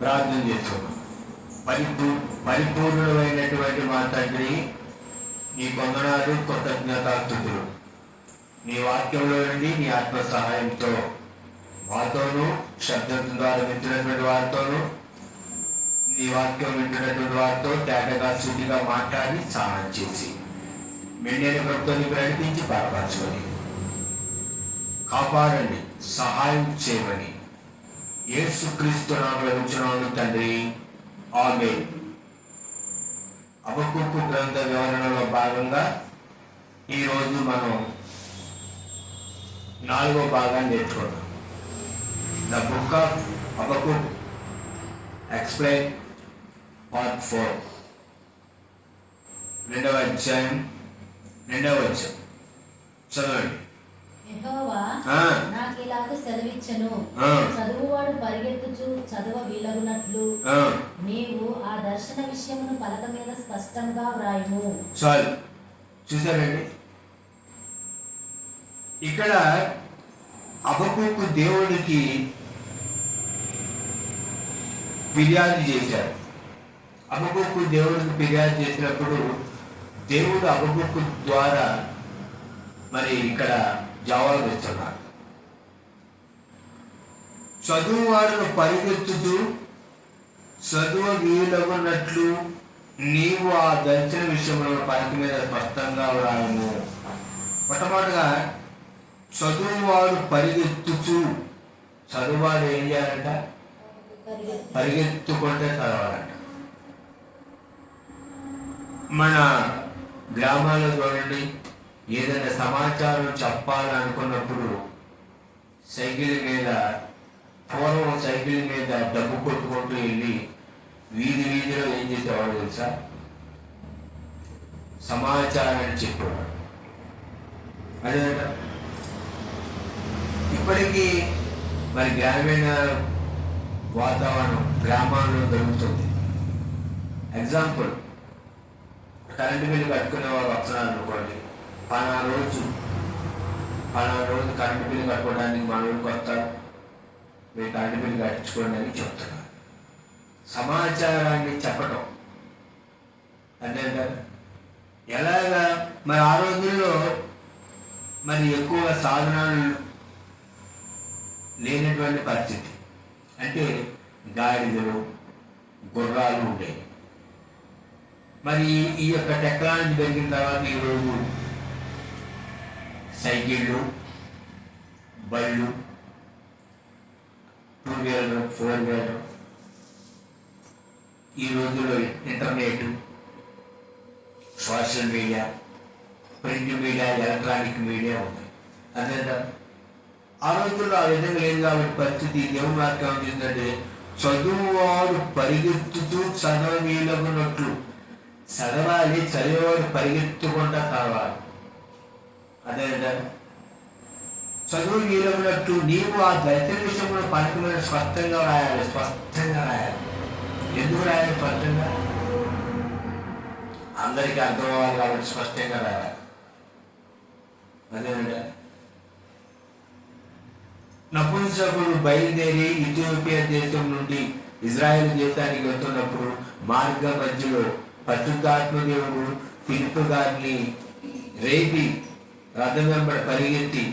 ప్రార్థన చేసుకున్నాం. పరిపూర్ణమైనటువంటి మా తండ్రి, నీ వందనాలు, కృతజ్ఞతాస్తుతులు. నీ వాక్యంలో నుండి నీ ఆత్మ సహాయంతో మాతోనూ, శబ్దం ద్వారా వింటున్నటువంటి వారితోనూ, నీ వాక్యం వింటున్నటువంటి వారితో తేటగా సూటిగా మాట్లాడి సహాయం చేసి మెండైన ప్రభుత్వాన్ని ప్రకటించి బలపరచుకొని కాపాడండి, సహాయం చేయమని యేసుక్రీస్తు నామములో అడుగుచున్నాను తండ్రి, ఆమేన్. హబక్కూకు గ్రంథ వివరణలో భాగంగా ఈరోజు మనం 4వ భాగాన్ని నేర్చుకున్నాం. The book of Habakkuk explain part 4, 2వ అధ్యాయం 2వ వచనం చదవండి. యెహోవా నాకిలాగ సెలవిచ్చెను, చదువువాడు పరిగెత్తుచు చదవ వీలగునట్లు నీవు ఆ దర్శన విషయమును పలక మీద స్పష్టంగా వ్రాయుము. చాలు, చూసారండి. ఇక్కడ హబక్కూకు దేవుడికి ఫిర్యాదు చేశారు. హబక్కూకు దేవుడికి ఫిర్యాదు చేసినప్పుడు దేవుడు హబక్కూకు ద్వారా మరి ఇక్కడ జవాబు ఇస్తున్నారు. చదువువాడును పరిగెత్తుతూ చదువ వీలగున్నట్లు నీవు ఆ దర్శన విషయంలో పలక మీద స్పష్టంగా వ్రాయము. మొట్టమొదటిగా చదువువాడు పరిగెత్తుచు, చదువువాడు ఏం చేయాలంట? పరిగెత్తుకుంటే చదవాలంట. మన గ్రామాల్లో చూడండి, ఏదైనా సమాచారం చెప్పాలనుకున్నప్పుడు సైకిల్ మీద, పూర్వం సైకిల్ మీద డబ్బు కొట్టుకుంటూ వెళ్ళి వీధిలో ఏం చేసేవాడు తెలుసా? సమాచారాన్ని చెప్పేవాడు. అదే ఇప్పటికీ మరి గ్రామీణ వాతావరణం గ్రామాల్లో జరుగుతుంది. ఎగ్జాంపుల్, కరెంటు బిల్లు కట్టుకునే వాళ్ళు వస్తున్నారు అనుకోండి, పలానా రోజు కరెంటు బిల్లు కట్టుకోవడానికి మన ఊరికి వస్తారు, మీరు కరెంటు బిల్లు కట్టించుకోండి అని చెప్తున్నారు. సమాచారాన్ని చెప్పటం అంటే ఎలాగా? మరి ఆ రోజుల్లో మరి ఎక్కువ సాధనాలు లేనటువంటి పరిస్థితి. అంటే గాడిదలు, గుర్రాలు ఉండేవి. మరి ఈ యొక్క టెక్నాలజీ పెరిగిన తర్వాత ఈరోజు సైకిళ్ళు, బళ్ళు, 2 వీలర్, 4 వీలర్, ఈ రోజుల్లో internet, social media, print media, electronic media ఉంది. అదే ఆ రోజుల్లో ఆ విధంగా లేదు కాబట్టి పరిస్థితి దేవుని వాక్యం చేస్తుందంటే చదువువాడు పరిగెత్తుతూ చదవనీలగున్నట్లు చదవాలి, చదివేవాడు పరిగెత్తుకుంటా చదవాలి. అదే చదువు వీలగున్నట్టు నీవు ఆ దర్శన విషయంలో పలక మీద స్పష్టంగా రాయాలి. స్పష్టంగా రాయాలి. ఎందుకు రాయాలి స్పష్టంగా? అందరికీ అర్థం అవ్వాలి కాబట్టి స్పష్టంగా రాయాలి. అదేనండి, నపుంసకుడు బయలుదేరి ఇథియోపియా దేశం నుండి ఇజ్రాయెల్ దేశానికి వెళ్తున్నప్పుడు మార్గ మధ్యలో పరిశుద్ధాత్మదేవుడు ఫిలిప్పు గారిని రేపి రథం వెంబడి పరిగెత్తి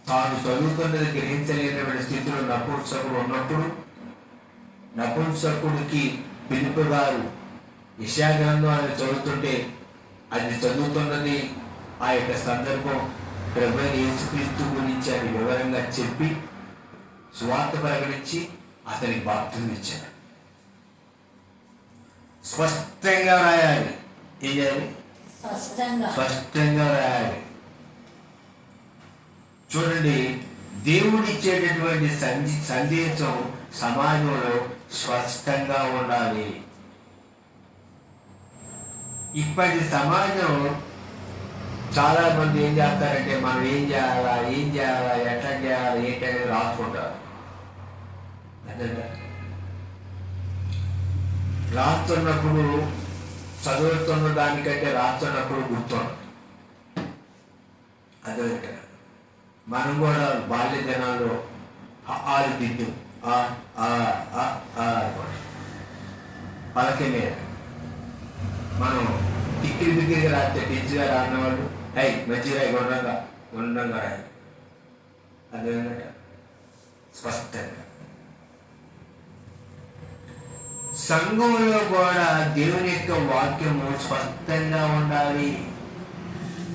తాను చదువుతున్నది గ్రహించలేనటువంటి స్థితిలో నపుంసకుడు ఉన్నప్పుడు నపుంసకుడికి ఫిలిప్పు గారు యెషయా గ్రంథం ఆయన చదువుతుంటే అది చదువుతున్నది ఆ యొక్క సందర్భం ప్రభువైన యేసుక్రీస్తు గురించి అని వివరంగా చెప్పి సువార్త ప్రకటించి అతనికి బాప్తిజం ఇచ్చాడు. స్పష్టంగా రాయాలి. ఏం చేయాలి? స్పష్టంగా రాయాలి. చూడండి, దేవుడు ఇచ్చేటటువంటి సందేశం సమాజంలో స్పష్టంగా ఉండాలి. ఇప్పటి సమాజం చాలా మంది ఏం చేస్తారంటే మనం ఏం చేయాలా, ఎట్లా చేయాలా, ఏంటనేది రాసుకుంటారు. అదే రాస్తున్నప్పుడు చదువుతున్న దానికంటే రాస్తున్నప్పుడు గుర్తుంది. అదే మనం కూడా బాల్య దినాల్లో ఆలు దిద్దు పలక మీద మనం టిక్కిరి బిక్కిరిగా రాస్తే టీచర్గా రాన్నవాళ్ళు మంచిగా గుండ్రంగా రాయి. అదేంటంట స్పష్టంగా. సంఘంలో కూడా దేవుని యొక్క వాక్యము స్పష్టంగా ఉండాలి.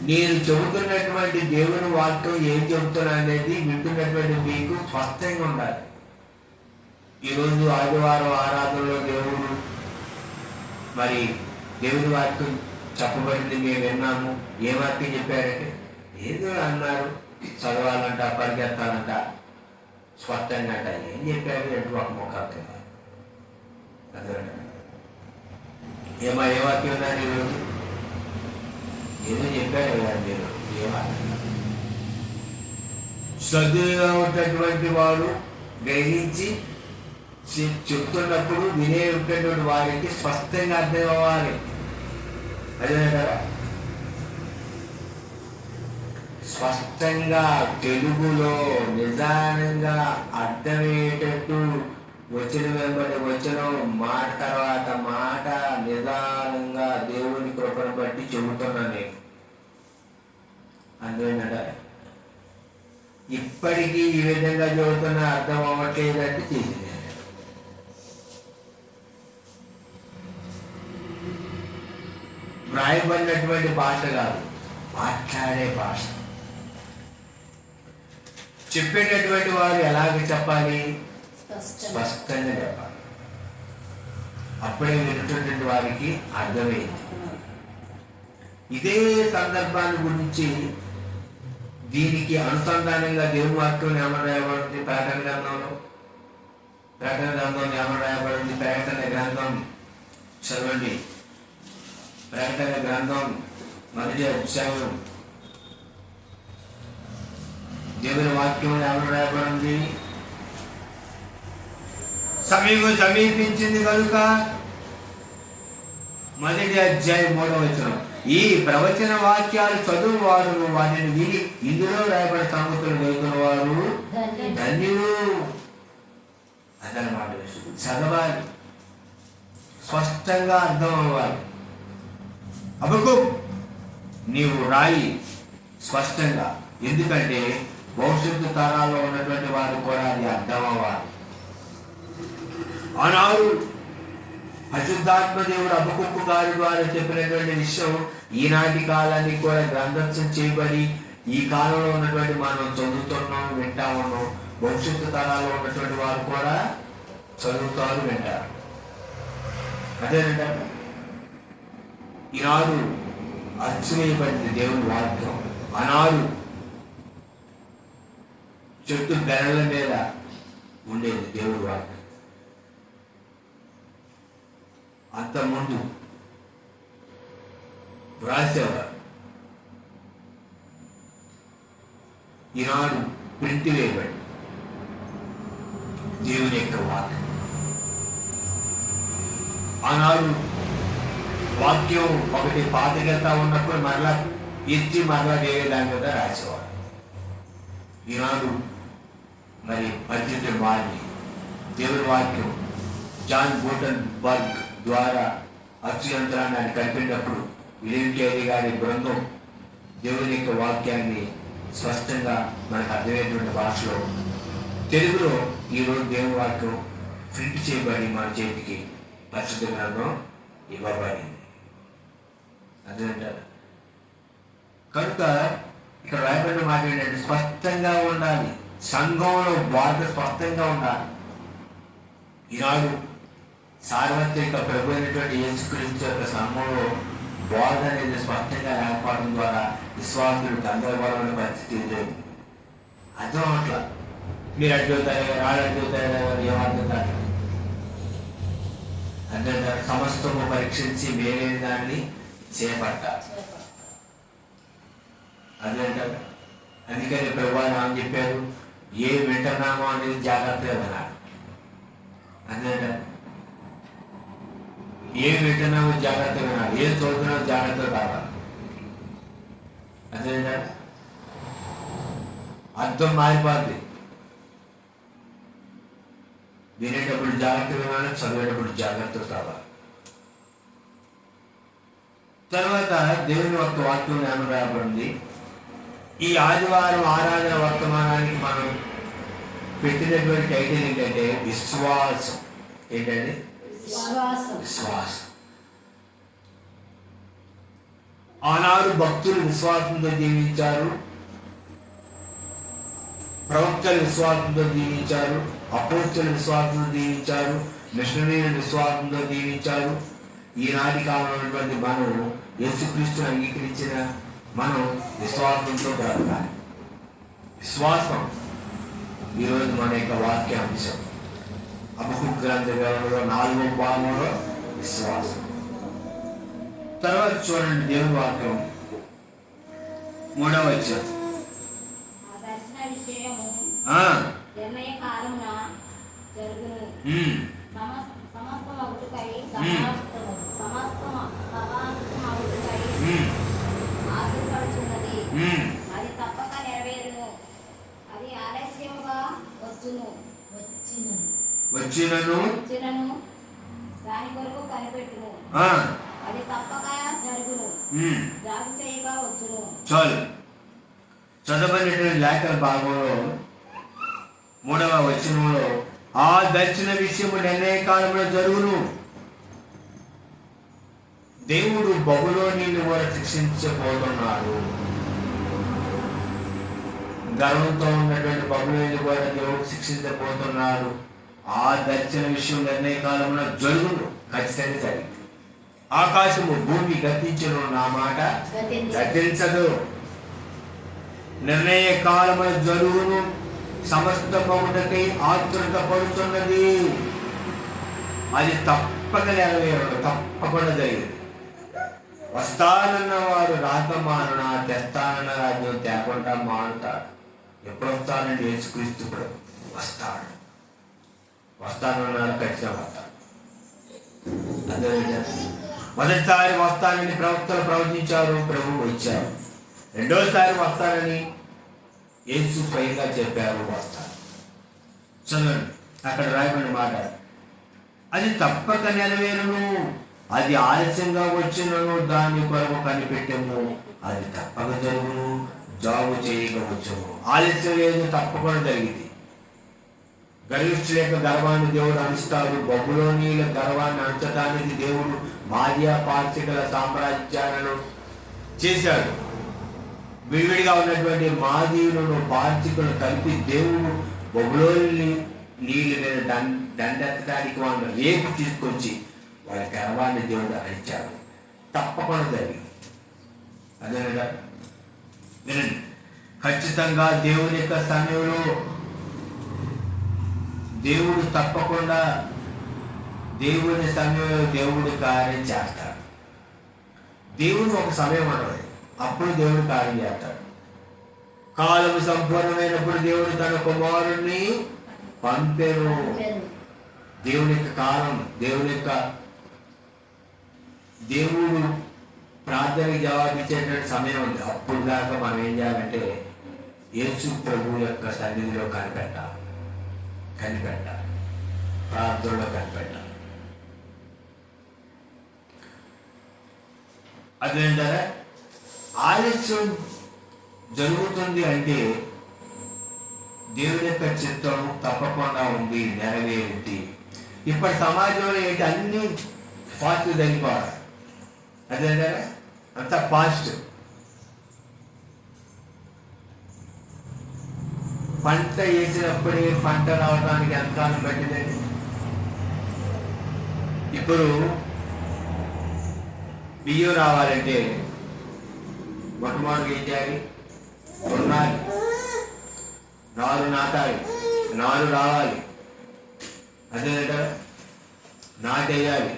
నేను చెబుతున్నటువంటి దేవుని వాక్యం ఏం చెబుతున్నా అనేది వింటున్నటువంటి మీకు స్పష్టంగా ఉండాలి. ఈరోజు ఆదివారం ఆరాధనలో దేవుడు మరి దేవుని వాక్యం చెప్పబడింది, మేము విన్నాము. ఏ వాక్యం చెప్పారంటే ఏదో అన్నారు, చదవాలంట, పరిగెత్తాలంట, స్పష్టంగా అంట. ఏం చెప్పారు అంటే ఒక మొక్క అదే ఏ వాక్యం ఉందండి ఈరోజు? ఏదో చెప్పారు కదా మీరు. ఏ వాక్యం? చదువుతున్నటువంటి వాడు గ్రహించి చెప్తున్నప్పుడు వినే ఉండేటువంటి వారికి స్పష్టంగా అర్థం అవ్వాలి. అదే కదా, స్పష్టంగా తెలుగులో నిదానంగా అర్థమయ్యేటట్టు వచనం వెంబడి వచనం, మాట తర్వాత మాట నిదానంగా దేవుని కృపను బట్టి చెబుతున్నాను నేను. అందుకేనట ఇప్పటికీ ఈ విధంగా చెబుతున్నా అర్థం అవ్వట్లేదంటే చేసింది. వ్రాయబడినటువంటి భాష కాదు, మాట్లాడే భాష. చెప్పేటటువంటి వారు ఎలాగ చెప్పాలి? స్పష్టంగా చెప్పాలి. అప్పుడే వింటున్నటువంటి వారికి అర్థమైంది. ఇదే సందర్భాన్ని గురించి దీనికి అనుసంధానంగా దేవుని వాక్యం ఏమని రాయబడింది? ప్రకటన గ్రంథంలో ఏమని రాయబడింది? ప్రకటన గ్రంథం చదవండి. ప్రకటన గ్రంథం 1వ అధ్యాయం దేవుని వాక్యం ఏమని రాయబడింది? సమయం సమీపించింది కనుక 1వ అధ్యాయం 3వ వచనం, ఈ ప్రవచన వాక్యాలు చదువు వారు వాటిని విని ఇందులో రాయబడిన సంగతులు వేసిన వారు ధన్యులు. అదనమాట. చదవాలి, స్పష్టంగా అర్థం అవ్వాలి. అబ్బకు నీవు రాయి స్పష్టంగా, ఎందుకంటే భవిష్యత్తు తరాల్లో ఉన్నటువంటి వారు కూడా అది అర్థం అవ్వాలి. ఆనాడు పరిశుద్ధాత్మ దేవుడు అబక్కూకు గారి ద్వారా చెప్పినటువంటి విషయం ఈనాటి కాలానికి కూడా గ్రంథస్థం చేయబడి ఈ కాలంలో ఉన్నటువంటి మనం చదువుతున్నాం, వింటా ఉన్నాం. భవిష్యత్తు తరాల్లో ఉన్నటువంటి వారు కూడా చదువుతారు, వింటారు. అదేనంటే ఈనాడు అచ్చువేయబడింది దేవుని వాక్యం. ఆనాడు చెట్టు బెరల మీద ఉండేది దేవుడి వాక్యం. అంతకుముందు వ్రాసేవారు. ఈనాడు ప్రింట్ వేయబడి దేవుని యొక్క వాక్యం. ఆనాడు వాక్యం ఒకటి పాతకెళ్తా ఉన్నప్పుడు మరలా ఎత్తి మరలా వేరే దాని మీద రాసేవాడు. ఈనాడు మరి పరిస్థితి మారి దేవుని వాక్యం జాన్ గూటన్బర్గ్ ద్వారా అచ్చు యంత్రాన్ని ఆయన కలిపినప్పుడు విలియం కేరీ గారి బృందం దేవుని యొక్క వాక్యాన్ని స్పష్టంగా మనకు అర్థమయ్యేటువంటి భాషలో తెలుగులో ఈరోజు దేవుని వాక్యం ప్రింట్ చేయబడి మన చేతికి పరిశుద్ధ గ్రంథం ఇవ్వబడింది. అదేంటారు. కనుక ఇక్కడ రాయబడిన మాట ఏంటంటే స్పష్టంగా ఉండాలి. సంఘంలో బాధ స్పష్టంగా ఉండాలి. ఈనాడు సార్వత్రిక ప్రభు అయినటువంటి యేసుక్రీస్తు యొక్క సంఘంలో బోధ అనేది స్పష్టంగా లేకపోవడం ద్వారా విశ్వాసులు గందరగోళమైన పరిస్థితి లేదు. అర్థం అట్లా మీరు అడ్డుతారు, వాళ్ళు అడ్డుతారు, ఏమర్థం కాదు. అంటే సమస్తము పరీక్షించి వేరే దాన్ని చేపట్టాలి. అదేంటారు. అందుకని ప్రభు అని చెప్పారు, ఏ వింటున్నామో అనేది జాగ్రత్తగా వినాలి. అదేంటారు. ఏం వింటున్నామో జాగ్రత్తగా వినాలి, ఏం చదువుతున్నామో జాగ్రత్తగా కావాలి. అదేంటారు. అర్థం మారిపోద్ది. వినేటప్పుడు జాగ్రత్తగా వినాలి, చదివేటప్పుడు జాగ్రత్తగా కావాలి. తర్వాత దేవుని యొక్క వాక్యం రాబడింది. ఈ ఆదివారం ఆరాధన వర్తమానానికి మనం పెట్టినటువంటి టైటిల్ ఏంటంటే విశ్వాసం. ఏంటంటే విశ్వాసం. ఆనాడు భక్తులు విశ్వాసంతో జీవించారు, ప్రవక్తలు విశ్వాసంతో జీవించారు, అపోస్తలులు విశ్వాసంతో జీవించారు, మిషనరీలు విశ్వాసంతో జీవించారు. ఈనాటి కాలంలో మనం యేసుక్రీస్తును అంగీకరించిన మనం విశ్వాసంతో బ్రతకాలి. విశ్వాసం ఈరోజు మన యొక్క వాక్యాంశం. హబక్కూకు గ్రంథంలో 4వ భాగంలో విశ్వాసం. తర్వాత చూడండి దేవుని వాక్యం 3వ వచనం. అది తప్పక నెరవేరును, అది ఆలస్యముగా వచ్చినను దాని కొరకు కనిపెట్టును, అది తప్పక జరుగును, జాగు చేయగా వచ్చును. చాలు. చదవబడినటువంటి లేఖన భాగంలో 3వ వచనంలో ఆ దర్శన విషయము నిర్ణయ కాలంలో జరుగును. దేవుడు బబులోనీని కూడా శిక్షించబోతున్నాడు. గర్వంతో ఉన్నటువంటి బబులోని కూడా దేవుడు శిక్షించబోతున్నాడు. ఆ దర్శన విషయం నిర్ణయ కాలంలో జరుగును. ఖచ్చితంగా జరిగింది. ఆకాశము భూమి గతించను, నా మాట గతించదు. నిర్ణయ కాలమున జరుగును. సమస్త బహుమతికి ఆతృత పడుతున్నది. అది తప్పక నెరవేరదు, తప్పకుండా జరిగింది. వస్తానన్న వాడు రాక మానున, తెస్తానన్న రాజ్యం తేకుండా మానుతాడు. ఎప్పుడు వస్తానండి? యేసుక్రీస్తు కూడా వస్తాడు. వస్తానన్నాడు, ఖచ్చితంగా వస్తాడు. అదే మొదటిసారి వస్తానని ప్రవక్తలు ప్రవచించారు, ప్రభువు వచ్చారు. రెండోసారి వస్తానని యేసు స్వయంగా చెప్పారు, వస్తాను. చదవండి, అక్కడ రాయబడిన మాట. అది తప్పక నెరవేరును, అది ఆలస్యంగా వచ్చినను దాని కొరకు కనిపెట్టము, అది తప్పక జరుగును, జాగు చేయకపోవచ్చును. ఆలస్యం లేదు, తప్పకుండా జరిగింది. గర్విష్ఠుల యొక్క గర్వాన్ని దేవుడు అణుస్తాడు. బబులోనీల గర్వాన్ని అణచడానికి దేవుడు మాదియా పార్శికల సామ్రాజ్యాలను చేశాడు. విడివిడిగా ఉన్నటువంటి మాదీయులను పార్శికులను కలిపి దేవుడు బబులోని నీళ్ళ మీద దండెత్తడానికి వాళ్ళని రేపు తీసుకొచ్చి వాళ్ళ గర్వాన్ని దేవుడు అణిచాడు. తప్పకుండా జరిగింది. అదేనా? వినండి, ఖచ్చితంగా దేవుని యొక్క సమయంలో దేవుడు తప్పకుండా దేవుని సమయంలో దేవుడు కార్యం చేస్తాడు. దేవుడు ఒక సమయం అన్నది, అప్పుడు దేవుడు కార్యం చేస్తాడు. కాలం సంపూర్ణమైనప్పుడు దేవుడు తన కుమారుణ్ణి పంపెను. దేవుని యొక్క కాలం, దేవుడు ప్రార్థనకి జవాబిచ్చేటువంటి సమయం ఉంది. అప్పుడు దాకా మనం ఏం చేయాలంటే యేసు ప్రభు యొక్క సన్నిధిలో కనిపెట్టాలి, ప్రార్థనలో కనిపెట్టాలి. అదేంటారా? ఆలస్యం జరుగుతుంది అంటే దేవుని యొక్క చిత్తం తప్పకుండా ఉంది, నెరవేరింది. ఇప్పటి సమాజంలో ఏంటి, అన్ని ఫాస్ట్ తగ్గిపోవాలి. అదేంటారా? అంత ఫాస్ట్. పంట వేసినప్పుడే పంట రావడానికి ఎంత కాలం పట్టిందండి? ఇప్పుడు బియ్యం రావాలంటే మొట్టమొదటి ఏం చేయాలి? కొనాలి, నారు నాటాలి, నారు రావాలి. అదేంటా? నాటేయాలి,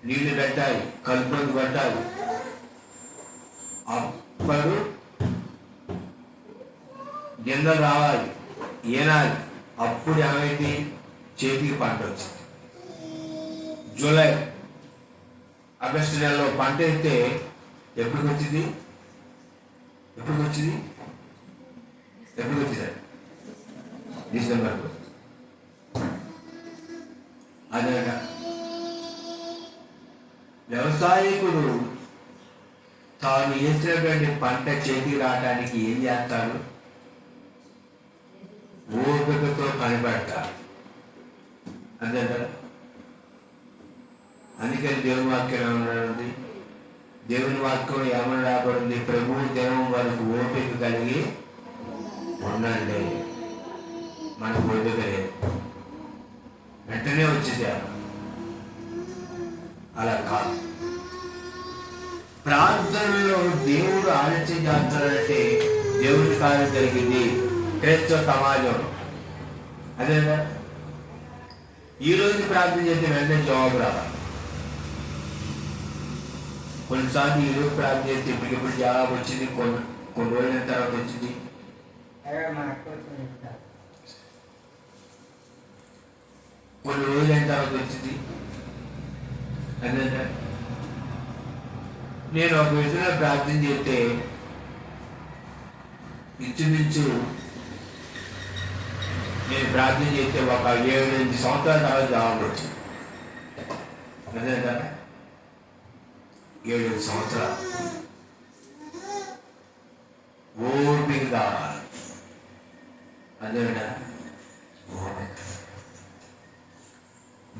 నీళ్లు పెట్టాలి, కలుపుని కొట్టాలి. అప్పుడు గింజలు రావాలి, ఏనాలి. అప్పుడు ఏమైంది? చేతికి పంట వచ్చింది. జూలై ఆగస్టు నెలలో పంట అయితే ఎప్పటికి వచ్చింది? డిసెంబర్. అదే వ్యవసాయకుడు తాను వేసినటువంటి పంట చేతికి రావడానికి ఏం చేస్తాడు? ఓపికతో కనిపెడతాడు. అంతే కదా. అందుకని దేవుని వాక్యం ఏమన్నాడు? దేవుని వాక్యం ఏమని రాబడింది? ప్రభు దినం వరకు ఓపిక కలిగి ఉండండి. మనకు ఓపిక లేదు, వెంటనే వచ్చేసారు. అలా కాదు. ప్రార్థనలో దేవుడు ఆలోచన చేస్తాడంటే దేవుని కార్యం జరిగింది క్రైస్తవ సమాజం. అదే ఈ రోజు ప్రార్థన చేస్తే వెంటనే జవాబు రావాలి. కొన్నిసార్లు ఈ రోజు ప్రార్థన చేస్తే ఇప్పటికిప్పుడు జవాబు వచ్చింది, కొన్ని రోజుల తర్వాత వచ్చింది. కొన్ని రోజులైన తర్వాత వచ్చింది. అదే నేను ఒక విధంగా ప్రార్థన చేస్తే ఇంచుమించు నేను ప్రార్థన చేస్తే ఒక 7-8 సంవత్సరాల తర్వాత జవాబు వచ్చింది. అదే కదా, 7 సంవత్సరాలు ఓపిక కావాలి. అదేనా ఓపిక.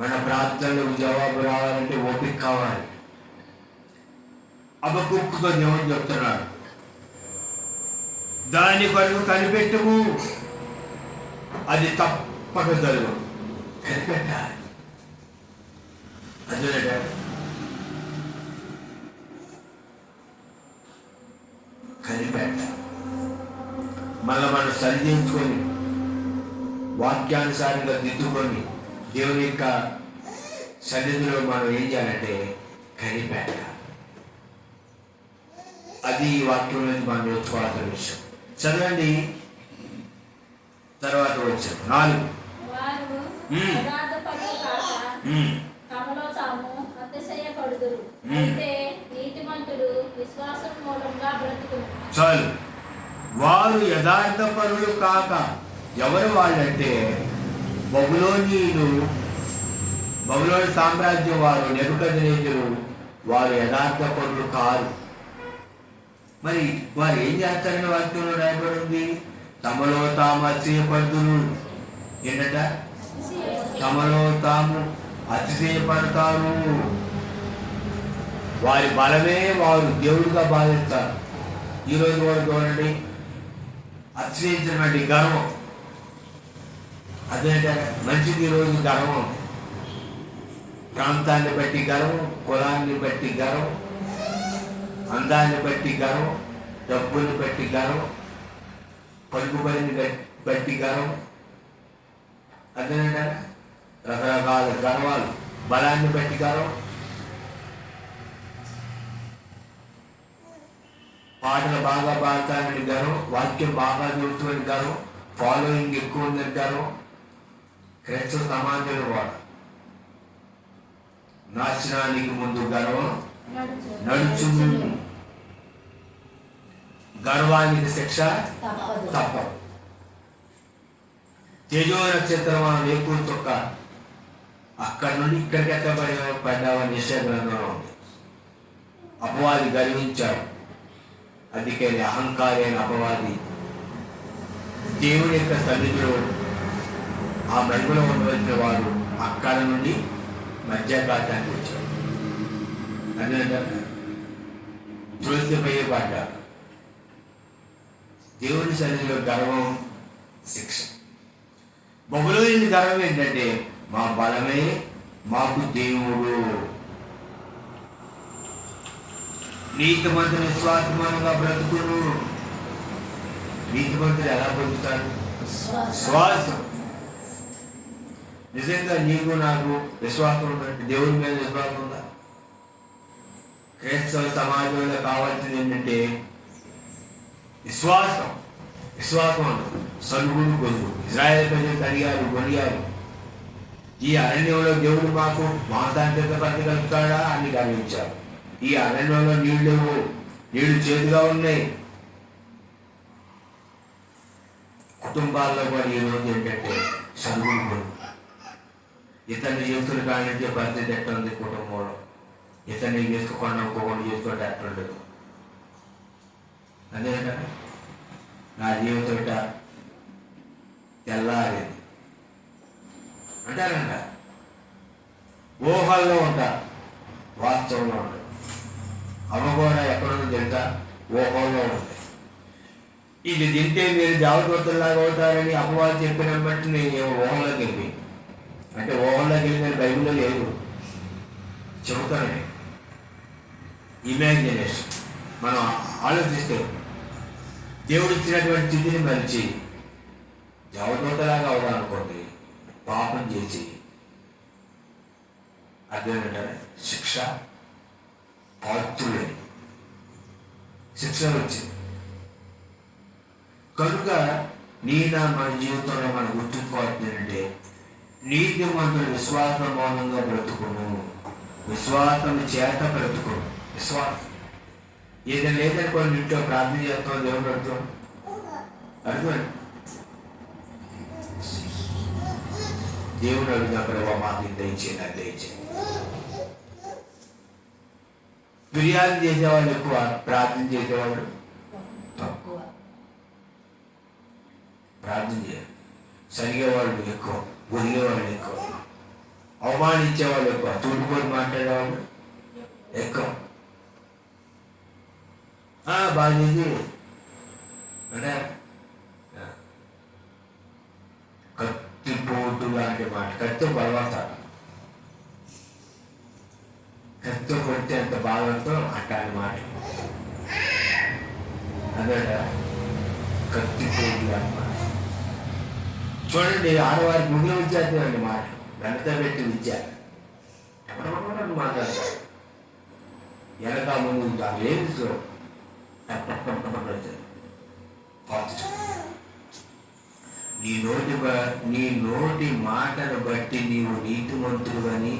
మన ప్రార్థనలకు జవాబు రావాలంటే ఓపిక కావాలి. హబక్కూకుతో దేవుడు చెప్తున్నాడు, దాని కొరకు కనిపెట్టుము, అది తప్పక జరుగు. కనిపెట్టాలి. అదేనా కనిపెట్టాలి. మళ్ళీ మనం సరిదించుకొని వాక్యానుసారంగా దిద్దుకొని దేవుని యొక్క సన్నిధిలో మనం ఏం చేయాలంటే కనిపెట్టాలి. అది ఈ వాక్యం నుంచి మనం నేర్చుకోవాల్సిన విషయం. చదవండి తర్వాత వచ్చాం 4. చాలు. వారు యథార్థపరులు కాక, ఎవరు వాళ్ళంటే బబులోని సామ్రాజ్యం వారు, నెబుకద్నెజరు వారు యథార్థపరులు కారు. మరి వారు ఏం చేస్తారని వాక్యంలో రాయబడి ఉంది? తమలో తాము అతిశయపడుతురు. ఏంటట? తమలో తాము అతిశయపడతారు. వారి బలమే వారు దేవుడిగా భావిస్తారు. ఈరోజు వారు చూడండి, అతిశయించినటువంటి గర్వం. అదేంట మంచిది. ఈరోజు గర్వం, ప్రాంతాన్ని బట్టి గర్వం, కులాన్ని బట్టి గర్వం, అందాన్ని బట్టి గర్వం, డబ్బుని బట్టి గర్వం, పలుకుబడిని బట్టి గర్వం. అదేనంట రకరకాల గర్వాలు. బలాన్ని బట్టి గర్వం, పాటలు బాగా పాడతానని గర్వం, వాక్యం బాగా చదువుతుందని గర్వం, ఫాలోయింగ్ ఎక్కువ ఉందని గర్వం. క్రైస్తవ సమాజంలో వాడు నాశనానికి ముందు గర్వం నడుచు, గర్వానికి శిక్ష తప్పదు. తేజో నక్షత్రం వేకు చొక్క అక్కడి నుండి ఇక్కడికి ఎత్తబడిపడ్డావని నిశ్చయ గ్రంథంలో ఉంది. అపవాది గర్వించాడు. అందుకని అహంకారి అయిన అపవాది దేవుని యొక్క సన్నిధిలో ఆ మహిమలో ఉండవలసిన వాడు అక్కడ నుండి మధ్యాకాశానికి వచ్చాడు. అదే తులసిపై పడ్డాడు. దేవుని సన్నిధిలో గర్వం శిక్ష. బబులోని గర్వం ఏంటంటే మా బలమే మాకు దేవుడు. నీతిమంతులు విశ్వాసమానంగా బ్రతుకును. నీతిమంతులు ఎలా బ్రతుకుతారు? శ్వాసం. నిజంగా నీకు నాకు విశ్వాసం ఉన్నట్టు దేవుని మీద విశ్వాసం ఉందా? క్రైస్తవ సమాజంలో కావాల్సింది ఏంటంటే విశ్వాసం. విశ్వాసం సలుగుడు గొంతు. ఇజ్రాయేల్ ప్రజలు అడిగారు, కొనియారు, ఈ అరణ్యంలో దేవుడు మాకు మాంసాంతరిత పట్టగలుగుతాడా అని గమనించారు. ఈ అరణ్యంలో నీళ్లు చేదుగా ఉన్నాయి. కుటుంబాల్లో కూడా ఈరోజు ఏంటంటే సలుగుడు గొంతు. ఇతన్ని చేస్తున్న కానించే పరిస్థితి ఎట్లా ఉంది కుటుంబంలో. ఇతన్ని చేసుకోకుండా ఇంకొకటి చేసుకోవడం ఎట్లుండదు. అదే నా జీవితోట తెల్లారింది అంటారంట. ఊహల్లో ఉంటారు, వాస్తవంలో ఉంటారు. అమ్మ కూడా ఎక్కడుందో తెలుసా? ఊహల్లో ఉంటాయి. ఇది తింటే మీరు జాగ్రత్తలాగా అవుతారని అమ్మవారు చెప్పిన బట్టి నేను ఊహంలోకి వెళ్ళి, అంటే ఊహంలోకి వెళ్ళి నేను బైబిల్లో లేదు చెబుతాను. ఇమాజినేషన్ మనం ఆలోచిస్తే దేవుడు ఇచ్చినటువంటి స్థితిని మరిచి జాగ్రత్తలాగా అవుదాం అనుకోండి, పాపం చేసి అదేంటంటే శిక్ష పాత్రులని శిక్ష వచ్చింది. కనుక మన జీవితంలో మనం గుర్తుంచుకోవాల్సింది ఏంటంటే నీతిమంతుడు విశ్వాస మౌనంగా బ్రతుకును, విశ్వాసం చేత బ్రతుకును. విశ్వాసం ఏదైనా లేదని కొన్ని ఇంట్లో ప్రార్థన చేస్తాం, దేవుడు అడుగుతాం అర్థమండి. దేవుడు అడిగినప్పుడు మాకు దయచేయండి, అది దయచేయండి. ఫిర్యాదు చేసేవాళ్ళు ఎక్కువ, ప్రార్థన చేసేవాళ్ళు తక్కువ. ప్రార్థన చేయాలి. సరిగేవాళ్ళు ఎక్కువ, గురిగేవాళ్ళు ఎక్కువ, అవమానించేవాళ్ళు ఎక్కువ, తూటుకొని మాట్లాడేవాళ్ళు ఎక్కువ. బాగా అంటే కత్తిపోటు లాంటి మాట, కత్తి బలవతారు, కత్తి కొడితే అంత బాధతో అంటాని మాట. అదే కత్తిపోటు లాంటి మాట. చూడండి, ఆడవారికి ముగ్గురు విద్యార్థి అండి మాట, గణిత పెట్టి విద్యార్థి మాట్లాడతారు. వెనక ముందు లేదు సో నీ నోటి మాటను బట్టి నీవు నీతిమంతుడువని,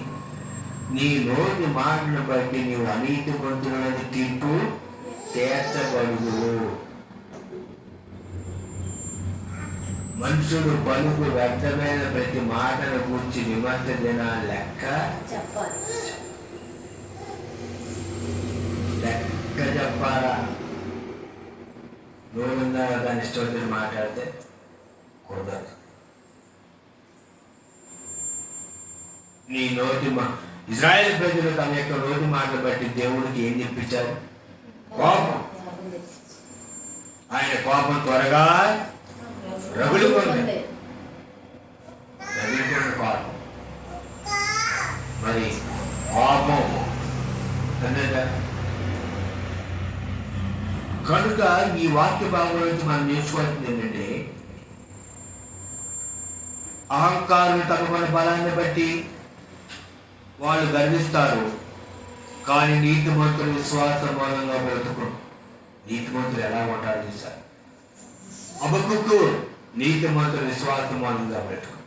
నీ నోటి మాటను బట్టి నీవు అనీతిమంతుడని తీర్పు తీర్చబడుదు. మనుషుడు పలుకు వ్యర్థమైన ప్రతి మాటను గురించి విమర్శ దినాలు లెక్క చెప్పాలా? నోరుందా దాని ఇష్టం మాట్లాడితే కుదరదు. నీ నోటి ఇజ్రాయేల్ ప్రజలు తమ యొక్క నోటి మాటలు బట్టి దేవుడికి ఏం చెప్పించారు? కోపం. ఆయన కోపం త్వరగా రగులుకుంది కోపం. మరి కోపం అన్నదా? కనుక ఈ వాక్య భాగం నుంచి మనం నేర్చుకోవాల్సింది ఏంటంటే, అహంకారులు తమ బలాన్ని బట్టి వాళ్ళు గర్విస్తారు, కానీ నీతిమంతులు విశ్వాస మూలంగా బ్రతుకు. నీతిమంతులు ఎలా ఉంటారు చూసారు? అబక్కుకు నీతిమంతులు విశ్వాస మూలంగా బ్రతుకు.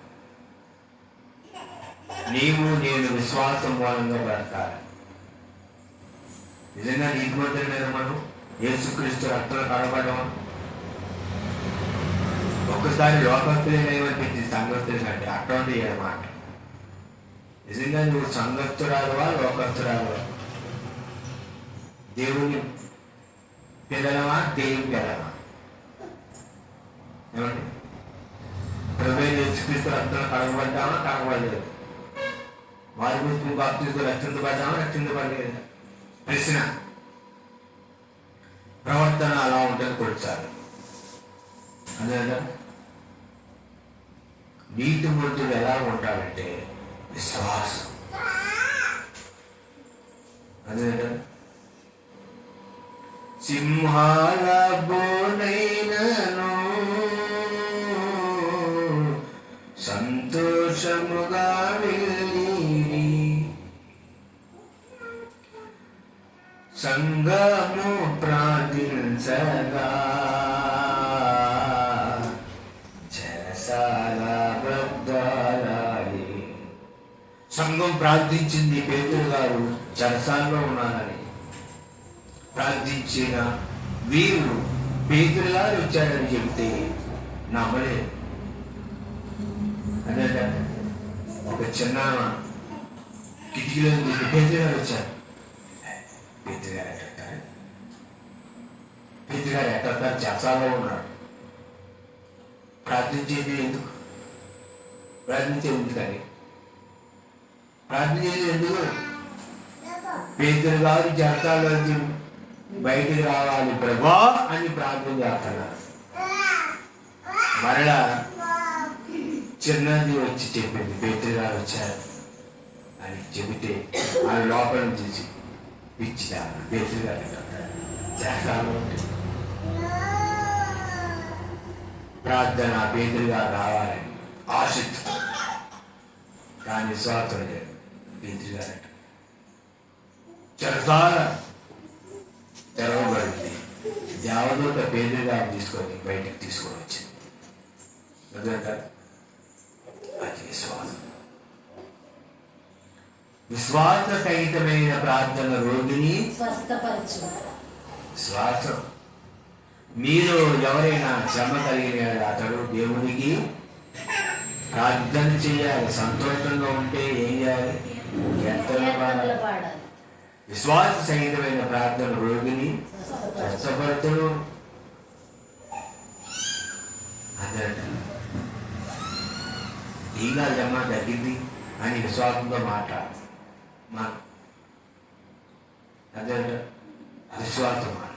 నీవు నేను విశ్వాసం మూలంగా బ్రతకాలి. నిజంగా నీతిమంతులు మీద మనం యేసుక్రీస్తు రక్తంలో కనబడడం ఒక్కసారి లోకస్తులేమనిపించింది, సంఘస్థులు కంటే అటువంటి అన్నమాట. నిజంగా నువ్వు సంఘస్థురాలువా లోకస్తురాలువా? దేవుని పిల్లలమా దేవుని పిల్లలమా? ఏమండి? ప్రభువైన యేసుక్రీస్తు రక్తంలో కనబడ్డామా కనబడలేదు? వారి గురించి బాప్తిస్మం రక్షించబడ్డామా రక్షించబడలేదు? ప్రశ్న. ప్రవర్తన అలా ఉంటుంది కొడుచారు. అదే నీతిమంతుడు ఎలా ఉంటాడంటే విశ్వాసం. అదే సింహాల బోనైనను సంతోషముగా వెళ్ళి సంగము ప్రార్థించగా సంఘం ప్రార్థించింది. పేతురు గారు చెరసాలలో ఉన్నారని ప్రార్థించిన వీరు పేతురు గారు వచ్చారని చెప్తే నమ్మలేదు. అదే ఒక చిన్న కిటికీలో పేతురు గారు వచ్చారు. పేతురు గారు పేతురు గారు ఎక్కడ చెప్తాలో ఉన్నాడు. ప్రార్థించేది ఎందుకు? ప్రార్థించేది ఎందుకని? ప్రార్థించేది ఎందుకు? పేతురు గారు చెప్తాలోంచి బయటికి రావాలి ప్రభా అని ప్రార్థన చేస్తున్నారు. మరలా చిన్నది వచ్చి చెప్పింది, పేతురు గారు వచ్చారు అని చెబితే ఆ లోపల చూసి పిచ్చిదారు పేతురు గారు చేస్తాను. ప్రార్థన పేతురు గారు రావాలని ఆశిస్తూ కానీ స్వార్థం లేదు. పేతురు గారు చెరసాల తెరవబడింది. దేవదూత పేతురు గారిని తీసుకొని బయటికి తీసుకొని వచ్చింది. అది విశ్వాసం. విశ్వాస సహితమైన ప్రార్థన రోగిని స్వస్థపరచు. శ్వాసం. మీరు ఎవరైనా శ్రమ కలిగిన అతడు దేవునికి ప్రార్థన చేయాలి. సంతోషంగా ఉంటే ఏం చేయాలి? కీర్తనలు పాడాలి. విశ్వాస సహితమైన ప్రార్థన రోగిని స్వస్థపరచును. అదే ఇంకా జమ తగ్గింది అని విశ్వాసంతో మాట్లాడు. అదే విశ్వాసం మాట.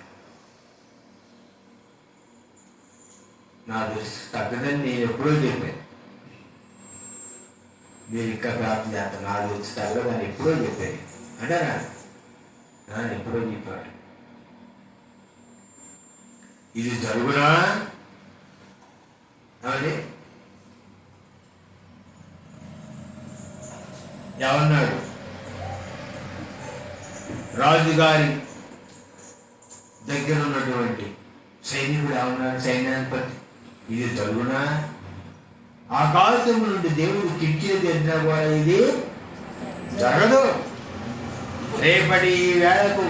నా దృష్టి తగ్గదని నేను ఎప్పుడో చెప్పాను. మీరు ఇంకా ప్రార్థన చేస్తాను. నా దృష్టి తగ్గదని ఎప్పుడో చెప్పాను అంటారా? ఎప్పుడో చెప్పాడు. ఇది జరుగునా అని ఏమన్నాడు? రాజుగారి దగ్గర ఉన్నటువంటి సైనికుడు ఏమన్నాడు? సైన్యాధిపతి, ఇది జరుగునా? ఆకాశం నుండి దేవుడు కిటికీలు తెరిచినా కూడా ఇది జరగదు. రేపటి ఈ వేళకు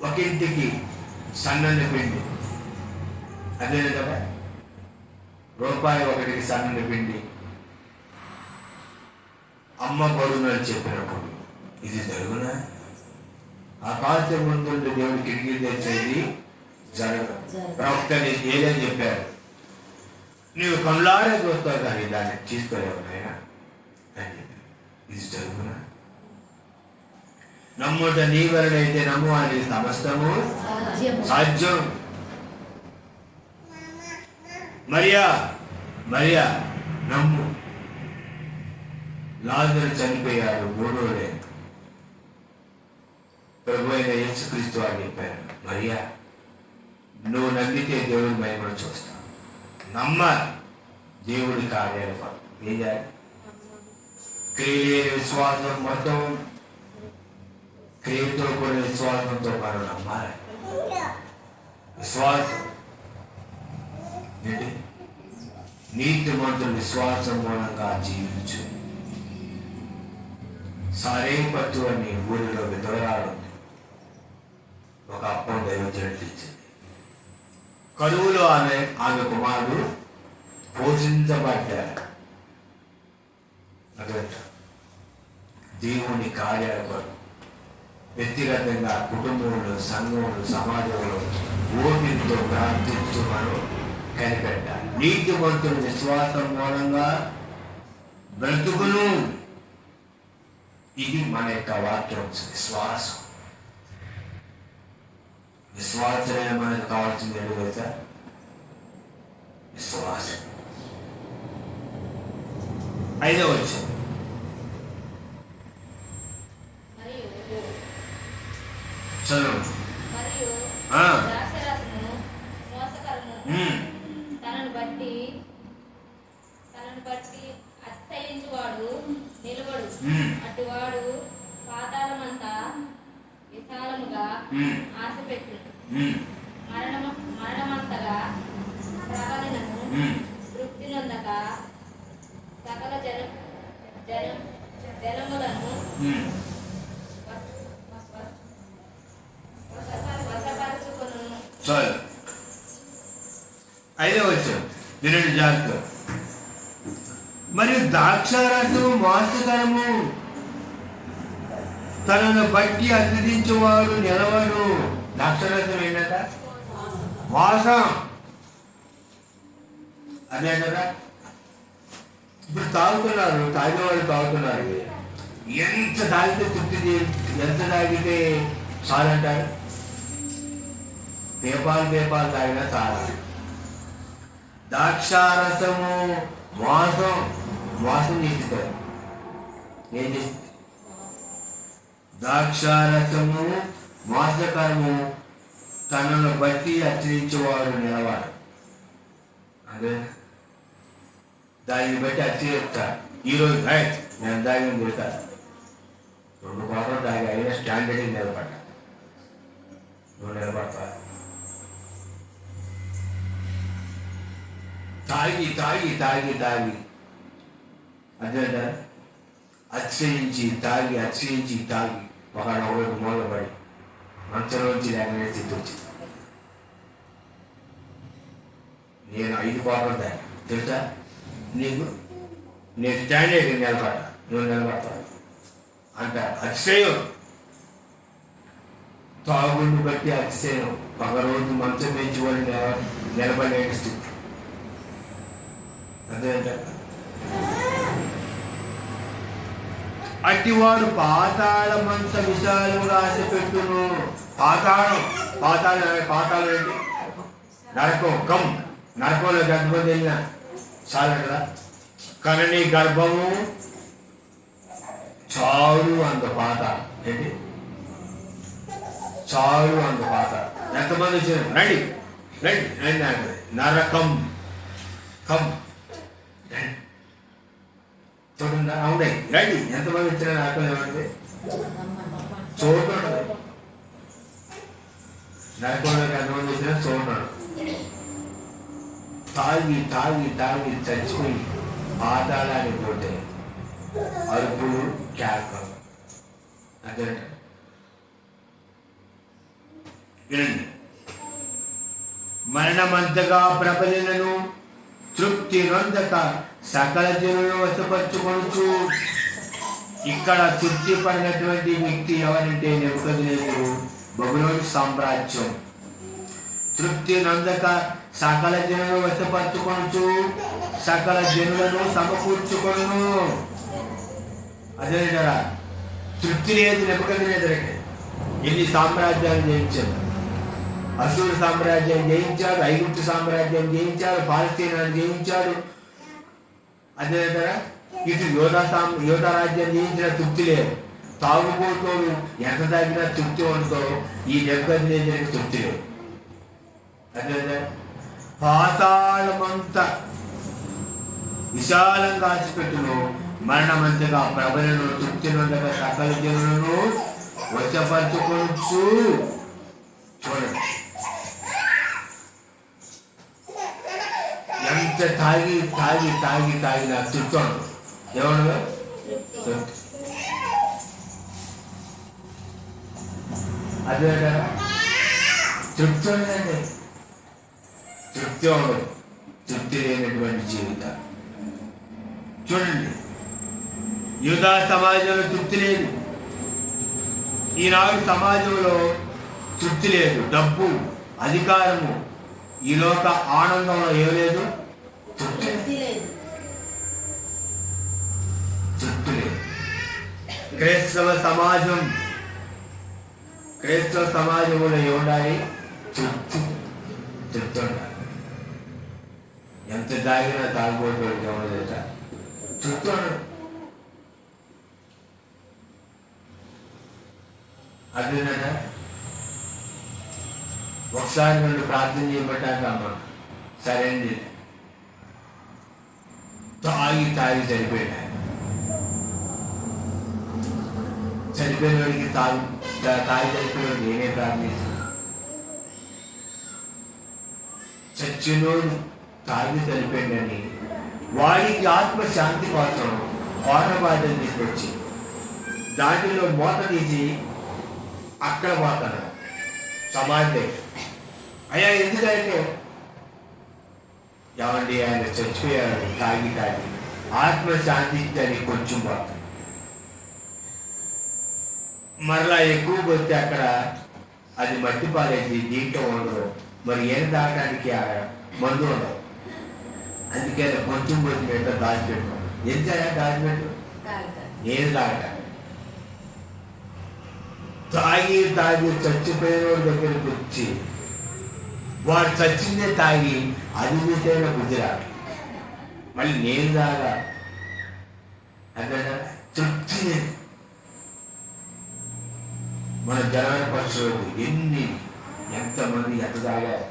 ఒక ఇంటికి సన్నని పిండి, అదే కదా రూపాయి ఒకటికి సన్నని పిండి అమ్మ బడునని చెప్పినప్పుడు ఇది జరుగునా? ఆకాశం ముందు దేవుడు కిటికీలు తెచ్చేది జరగదు. ప్రవక్త ఏదని చెప్పారు, నీవు కళ్ళారే చూస్తావు కానీ దాన్ని తీసుకోలేవు నాయన అని చెప్పారు. ఇది జరుగునా? నమ్ముట నీ వలనైతే నమ్ము అని సమస్తము సాధ్యం. మరియా మరియా నమ్ము. లాజరు చనిపోయాడు, మూడో లేదు. ప్రభు అయిన యేసుక్రీస్తు అని చెప్పారు, మరియా నువ్వు నమ్మితే దేవుడి మహిమను చూస్తావు. నమ్మ దేవుడి కార్యాలు ఏం చేయాలి? క్రియ విశ్వాసం మొత్తం క్రియతో కూడా విశ్వాసంతో మనం నమ్మాలి. విశ్వాసం ఏంటి? నీతిమంతులు విశ్వాసం మూలంగా జీవించు. సారేపత్తు అని ఊరిలో విధవరాలు ఒక అప్పం దైవజనుడికి ఇచ్చింది. కరువులో ఆమె కుమారుడు పోషించబడ్డారు. అదే దేవుని కార్యాల కొరకు వ్యక్తిగతంగా కుటుంబంలో, సంఘంలో, సమాజంలో ఓపికతో ప్రార్థిస్తూ మనం కనిపెట్టాలి. నీతిమంతుల విశ్వాసం మూలంగా బ్రతుకును. ఇది మన యొక్క వాక్యం. విశ్వాసం. విశ్వాసమే మనకు కావాల్సింది ఎదుగుతా విశ్వాసం. 5వ వచనం చదువు. తనను బట్టి అతిశయించువాడు నిలబడు. అటువాడు పాతాళమంతా విశాలముగా ఆశపెట్టు. మరణమంతగా ప్రబలినను తృప్తి నొందక సకల జనములను వశపరచుకొను. 5వ వచనం వినండి జాగ్రత్త. మరియు ద్రాక్షారసము మోసకరము. తనను బట్టి అతిథించేవాడు నిలవడు. ద్రాక్షరసం ఏంటంట? మోసం. అదే కదా. ఇప్పుడు తాగుతున్నారు, తాగేవాళ్ళు తాగుతున్నారు. ఎంత తాగితే తృప్తి, ఎంత తాగితే చాలంటారు? పేపాలు తాగినా చాలా. ద్రాక్షారసము మోసం చేస్తారు. ఏం చేస్తుంది? ద్రాక్షారసము మోసకరము, తనను బట్టి హెచ్చరించేవాడు నిలవాడు. అదే దాన్ని బట్టి హెచ్చరిస్తారు. ఈరోజు నేను దాగిన తిడతాను, 2 కోటలు దాగి అయినా స్టాండర్డ్ నిలబడ్డా. నువ్వు నిలబడతా? తాగి తాగి తాగి తాగి అదే అతిశయించి తాగి ఒకడొకడు మూలపడి మంచంలోంచి లేకనే స్థితి వచ్చింది. నేను 5 కోటలు దాగి తెలుసా నీకు? నేను స్టాండర్డ్ నిలబడ్డా, నువ్వు నిలబడతావు అంట. అతిశయం, తాగుడిని బట్టి అతిశయం. ఒకరోజు మంచం పెంచి వాళ్ళు నిలబడలేని స్థితి. అదేంట అట్టివాడు పాతాళమంత విశాలంగా ఆశ పెట్టును. పాతాళం ఏంటి? నరకం. నరకంలో గర్భం వెళ్ళిన చాలా కదా. కనని గర్భము చాలు అంత పాతాళం. ఏంటి? చాలు అంత పాతాళం. ఎంతమంది వచ్చారు? రండి నరకం చూడండి. అవునాయి రండి. ఎంతమంది వచ్చినా నరకం ఏమంటే చోటు. నరకంలోకి ఎంతమంది వచ్చినా చోటు. తాగి చచ్చిపోయి పాతాళానికి పోతే అరుపులు, కేకలు. అదే వినండి. మరణమంతగా ప్రబలినను తృప్తి నొందక సకల జనులను వశపరచుకొనుచు. ఇక్కడ తృప్తి పడినటువంటి వ్యక్తి ఎవరంటే నెబుకద్నెజరు, బబులోను సామ్రాజ్యం. తృప్తి నొందక సకల జనులను వశపరచుకొనుచు, సకల జనులను సమకూర్చుకొను. అదే కదా. తృప్తి లేదు నెబుకద్నెజరుకి. ఎన్ని సామ్రాజ్యాలు జయించాడు. అసూరు సామ్రాజ్యం జయించాడు, ఐగుప్తు సామ్రాజ్యం జయించాడు, పాలస్తీనాన్ని జయించాడు. అదే కదా. ఇటు యోధా రాజ్యం జయించిన తృప్తి లేదు. తాగుబోతోడు ఎంత తాగినా తృప్తి ఉండదో ఈ నెబుకద్నెజరుకి తృప్తి లేదు. అదే కదా. పాతాళమంత విశాలంగా ఆశపెట్టును, మరణమంతగా ప్రబలను తృప్తి నొందక సకల జనులను వశపరచుకోవచ్చు. చూడండి ఎంత తాగి నా తృప్తి ఉండదు. ఏమన్నా అదే తృప్తి ఉండదండి. తృప్తి ఉండదు. తృప్తి లేనటువంటి జీవితం. చూడండి, యూదా సమాజంలో తృప్తి లేదు. ఈనాడు సమాజంలో తృప్తి లేదు. డబ్బు, అధికారము, ఈ లోక ఆనందంలో ఏం లేదు? తృప్తి లేదు. క్రైస్తవ సమాజంలో ఏముండాలి? తృప్తి ఉండాలి. ఎంత తాగినా తాగుబోతుడికి ఏమన్నా తృప్తి ఉండదు. అదేనా. ఒకసారి నన్ను ప్రార్థన చేయబట్టాక అమ్మ సరైనది తాగి చనిపోయినా. చనిపోయిన వాడికి తాగి చనిపోయిన నేనే ప్రార్థిస్తాను. చచ్చినోడు తాగి చనిపోయిందని వాడికి ఆత్మశాంతి కోసం కోటబాధలు తీసుకొచ్చి దాంట్లో మూత తీసి అక్కడ పోతాను సమాధి. అయ్యా ఎందుకంటే ఏమండి ఆయన చచ్చిపోయాడు తాగి ఆత్మశాంతి అని కొంచెం పోతాను. మరలా ఎక్కువ పోతే అక్కడ అది మట్టి పాలైంది, దీంట్లో ఉండదు. మరి ఏం తాగడానికి మందు ఉండవు. అందుకే కొంచెం పోతుందంటే దాచిపెట్టు. ఎంత దాచిపెట్టు నేను తాగట. తాగి చచ్చిపోయిన వాడి దగ్గరికి వచ్చి వాడు చచ్చిందే తాగి అది మీదైన బుద్ధిరాడు. మళ్ళీ నేను తాగా అక్కడ తృప్తి. మన జనాల పక్షులు ఎంతమంది ఎంత తాగారు,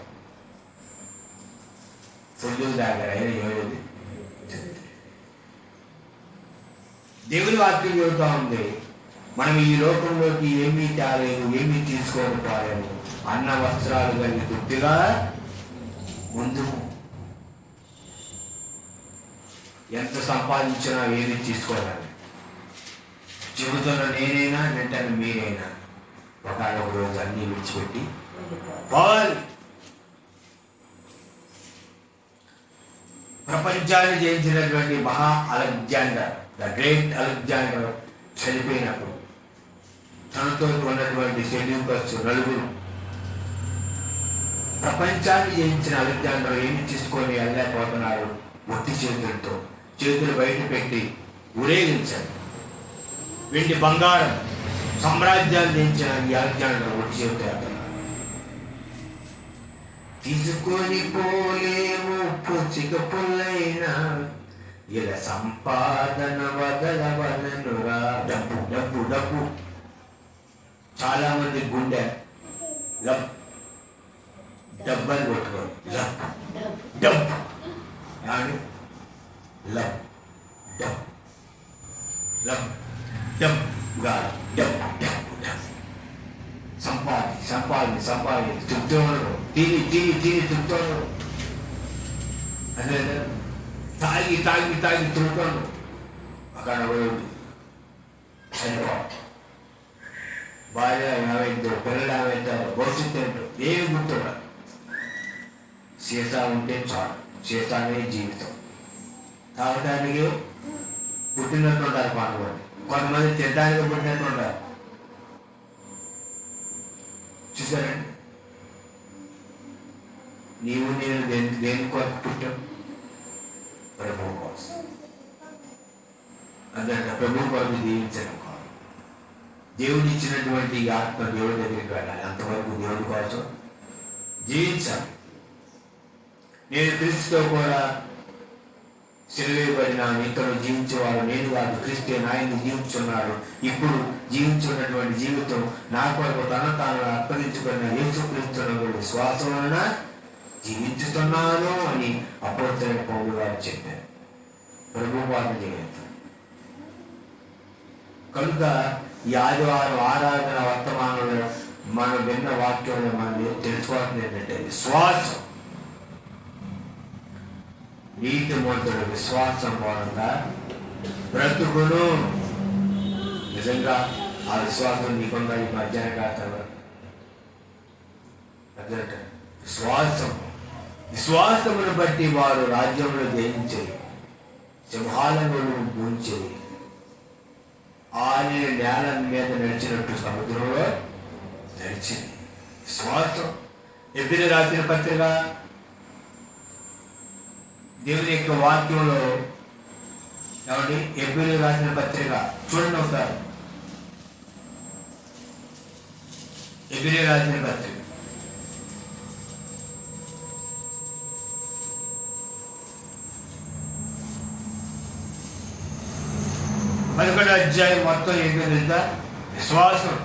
ఫుల్లు తాగారు. అయినా ఏమైంది? దేవుని వాక్యం చెబుతా ఉంది, మనం ఈ లోకంలోకి ఏమీ తేలేము, ఏమీ తీసుకోని పోలేము. అన్న వస్త్రాలు కలిగి తృప్తిగా ముందు ఎంత సంపాదించినా ఏమి తీసుకోవాలి. చెబుతున్న నేనైనా వెంటనే మీరైనా ఒక రోజు అన్నీ విడిచిపెట్టి పోవాలి. ప్రపంచాన్ని జయించినటువంటి మహా అలెగ్జాండర్, ద గ్రేట్ అలెగ్జాండర్ చనిపోయినప్పుడు తనతో ఉన్నటువంటి సెల్యూకస్ నలుగురు ప్రపంచాన్ని జయించిన అలెగ్జాండర్ ఏమి తీసుకొని వెళ్ళలేకపోతున్నారు. ఒట్టి చేతులతో చేతులు బయట పెట్టి ఊరేగించారు. వెండి బంగారం సామ్రాజ్యాలు జయించిన ఈ అలెగ్జాండర్ ఒట్టి చేతులు తీసుకొని పోలేము పుచ్చిక పుల్లైనా ఇలా సంపాదన వదలవలనురా. డబ్బు డబ్బు డబ్బు. చాలా మంది గుండె లబ్ డబ్బని కొట్టుకోరు. లబ్ డబ్బు అని లబ్ డబ్ లబ్ డబ్బుగా డబ్బు డబ్బు డబ్బు. సంపాది తృప్తిలో తిని తృప్తిలో అదే తాగి తృప్తిలో అక్కడ చనిపో. భార్య ఏమైందో, పిల్లలు ఏమైతారో, భవిష్యత్తు ఏంటో ఏమి గుర్తుండదు. సీసా ఉంటే చాలు, సీసానే జీవితం. తాగడానికి పుట్టినట్టు ఉంటారు కొంతమంది, కొంతమంది తినడానికి పుట్టినట్టు ఉంటారు. చూసారండి, నీవు నేను దేని కొరకు పుట్టాం? ప్రభు కోసం. అందుకంటే ప్రభు కొరకు జీవించడం కాదు. దేవుడు ఇచ్చినటువంటి ఆత్మ దేవుడి దగ్గరికి వెళ్ళాలి. అంతవరకు దేవుడి కోసం జీవించాలి. నేను క్రీస్తుతో కూడా సిలువేయబడిన ఇతను జీవించేవాడు నేను కాదు, క్రీస్తే నాయన్ని జీవించున్నాడు. ఇప్పుడు జీవించున్నటువంటి జీవితం నా కొరకు తాను అర్పణించుకున్న యేసుక్రీస్తున్న విశ్వాసం వలన జీవించుతున్నాను అని అపోస్తలుడైన పౌలు గారు చెప్పారు. ప్రభు వారిని జీవితం కనుక ఈ ఆదివారం ఆరాధన వర్తమానంలో మనం విన్న వాక్యంలో మనం తెలుసుకోవాల్సింది ఏంటంటే విశ్వాసం. నీతిమంతుడు విశ్వాసం మూలంగా బ్రతుకును. నిజంగా ఆ విశ్వాసం నీకుండా ఈ మధ్యాహ్న కాదు. అదంటే విశ్వాసమును బట్టి వారు రాజ్యంలో జయించేది, సింహాలను పూంచేది. ఆయన నేల మీద నడిచినట్టు సముద్రంలో నడిచింది. విశ్వాసం. ఎబ్రిలు రాసిన పత్రిక దేవుని యొక్క వాక్యంలో ఏమండి, ఎబ్రిలు రాసిన పత్రిక చూడండి ఒకసారి. ఎబ్రిలు రాసిన పత్రిక 11వ అధ్యాయం మొత్తం ఏంటో తెలుసా? విశ్వాసం.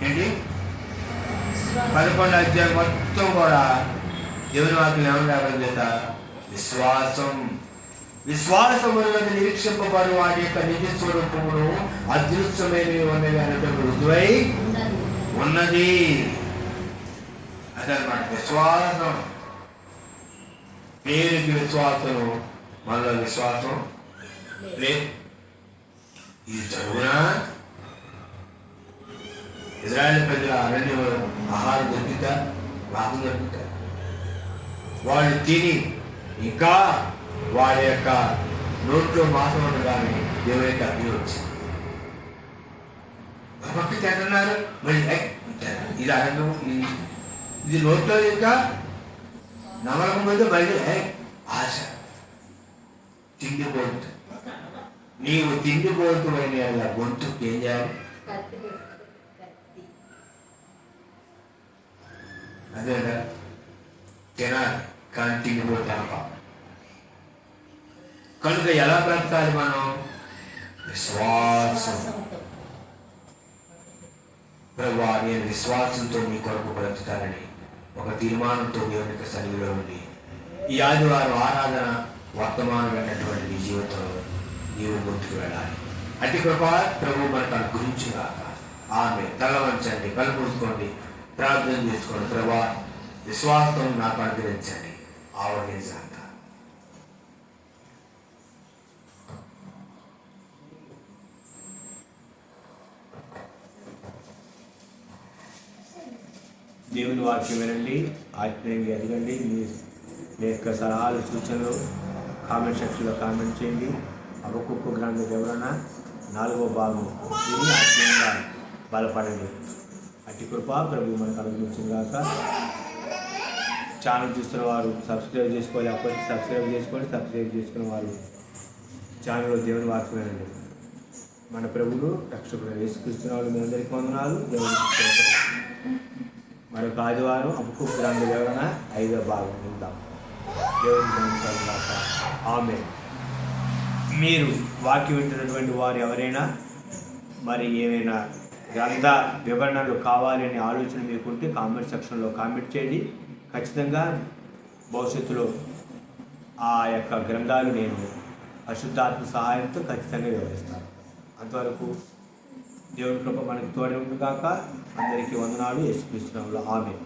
ఏంటి? 11వ అధ్యాయం మొత్తం కూడా దేవుని వాక్యం ఏమని రావడం చేత విశ్వాసం. విశ్వాసమును నిరీక్షింపబడు వాటి యొక్క నిజ స్వరూపమును అదృశ్యమైనవి ఉన్నవి అనేటువంటి రుజువై ఉన్నది. అదనమాట విశ్వాసం. పేరుకి విశ్వాసం, మనలో విశ్వాసం లేదు. ఇది చదువునా ఇజ్రాయెల్ ప్రజల అరణ్యంలో ఆహారం దొరుకుతా, వాకు దొరుకుతా, వాళ్ళు తిని ఇంకా వాళ్ళ యొక్క నోట్లో మాసం ఉండగానే దేవుని యొక్క అగ్ని వచ్చింది. పక్కకి తింటున్నారు మళ్ళీ ఇది అరణం ఇది నోట్లో ఇంకా నమ్మకం మళ్ళీ ఆశ తిండిపోతు. నీవు తిండిపోతు అయిన గొంతుకు ఏం చేయాలి? కత్తి కత్తి. అదేనా తినాలి కానీ తిండిపోతాను. కనుక ఎలా బ్రతకాలి మనం? విశ్వాసం. విశ్వాసంతో. ప్రభువా నేను విశ్వాసంతో నీ కొరకు బ్రతుకాలని ఒక తీర్మానంతో దేవునికి సన్నిధిలో ఉండి ఈ ఆదివారం ఆరాధన వర్తమానమైనటువంటి నీ జీవితంలో నీవు ముందుకు వెళ్ళాలి. అతి కృప ప్రభు మనకు అనుగ్రహించుగాక. ఆమె తల వంచండి, కళ్ళు మూసుకోండి, ప్రార్థన చేసుకోండి. ప్రభా విశ్వాసం నాకు అనుగ్రహించండి. ఆవగించండి. దేవుని వాక్యం వినండి, ఆత్మీయంగా ఎదగండి. మీ యొక్క సలహాలు సూచనలు కామెంట్ సెక్షన్లో కామెంట్ చేయండి. హబక్కూకు గ్రంథ వివరణ 4వ భాగం విని ఆత్మీయంగా బలపడండి. అట్టి కృప ప్రభు మనకు అనుగ్రహించుగాక. ఛానల్ చూస్తున్న వారు సబ్స్క్రైబ్ చేసుకోవాలి. అప్పటికి సబ్స్క్రైబ్ చేసుకోండి. సబ్స్క్రైబ్ చేసుకున్న వారు ఛానల్లో దేవుని వాక్యం వినండి. మన ప్రభువు రక్షకుడు యేసుక్రీస్తు నామములో మీ అందరికీ వందనాలు. దేవుని స్తోత్రం. మరొక ఆదివారం హబక్కూకు గ్రంథ వివరణ 5వ భాగం విందాం. దేవుని ధన్యవాదాలు. ఆమేన్. మీరు వాక్యం వింటున్నటువంటి వారు ఎవరైనా మరి ఏమైనా గ్రంథ వివరణలు కావాలనే ఆలోచన మీకుంటే కామెంట్ సెక్షన్లో కామెంట్ చేయండి. ఖచ్చితంగా భవిష్యత్తులో ఆ యొక్క గ్రంథాలు నేను అశుద్ధాత్మ సహాయంతో ఖచ్చితంగా వివరిస్తాను. అంతవరకు దేవుని కృప మనకు తోడే ఉండుగాక. అందరికీ వందనాలు. యేసుక్రీస్తు నామములో ఆమేన్.